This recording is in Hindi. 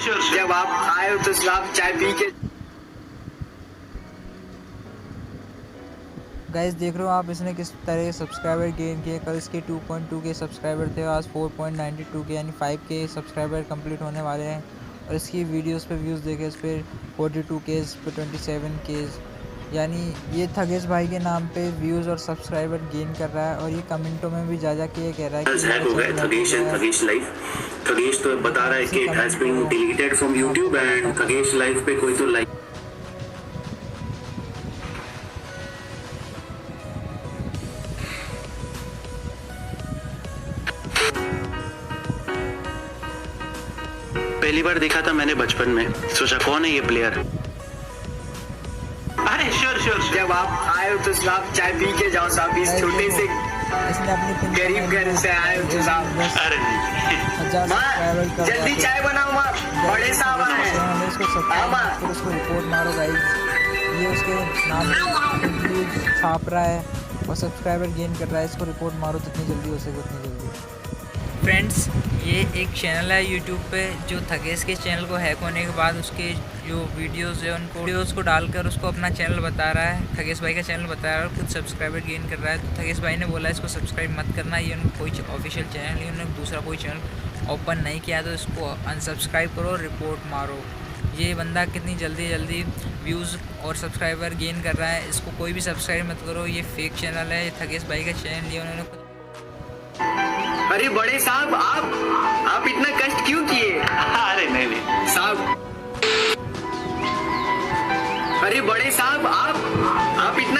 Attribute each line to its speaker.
Speaker 1: जब आप आए हो तो आप चाय पी के।
Speaker 2: गाइस देख रहे हो आप, इसने किस तरह सब्सक्राइबर गेन किए। कल इसके 2.2 के सब्सक्राइबर थे, आज 4.92 के यानी 5 के सब्सक्राइबर कंप्लीट होने वाले हैं। और इसकी वीडियोस पे व्यूज़ देखे, इस पर 42 के, इस पर 27 के, यानी ये थगेश भाई के नाम पे व्यूज़ और सब्सक्राइबर गेन कर रहा है। और ये कमेंटों में भी जा के ये कह रहा है कि
Speaker 3: हैक हो गए थगेश लाइफ। थगेश तो बता रहा है कि it has been deleted from YouTube and थगेश लाइफ पे कोई तो लाइक। पहली बार देखा था मैंने बचपन में, सोचा कौन है ये प्लेयर। अरे श्योर
Speaker 1: जब आप आए हो तो आप चाय पी के जाओ साहब। इस छोटे से गरीब घर से आए हो तो साहब।
Speaker 3: अरे
Speaker 1: माँ जल्दी चाय बनाओ माँ, बड़े साहब आए हैं।
Speaker 2: फिर उसको रिपोर्ट मारो गाइस। ये उसके नाम छाप रहा है और सब्सक्राइबर गेन कर रहा है। इसको रिपोर्ट मारो जितनी जल्दी हो सके उतनी जल्दी।
Speaker 4: फ्रेंड्स, ये एक चैनल है यूट्यूब पे जो थगेश के चैनल को हैक होने के बाद उसके जो वीडियोस है उनको वीडियोस को डालकर उसको अपना चैनल बता रहा है, थगेश भाई का चैनल बता रहा है और खुद सब्सक्राइबर गेन कर रहा है। तो थगेश भाई ने बोला इसको सब्सक्राइब मत करना, ये उनका कोई ऑफिशियल चैनल नहीं, उन्होंने दूसरा कोई चैनल ओपन नहीं किया, तो इसको अनसब्सक्राइब करो, रिपोर्ट मारो। ये बंदा कितनी जल्दी व्यूज़ और सब्सक्राइबर गेन कर रहा है, इसको कोई भी सब्सक्राइब मत करो, ये फेक चैनल है। ये थगेश भाई का चैनल लिया उन्होंने।
Speaker 1: अरे बड़े साहब आप इतना कष्ट क्यों किए?
Speaker 3: अरे नहीं
Speaker 1: साहब, अरे बड़े साहब आप इतना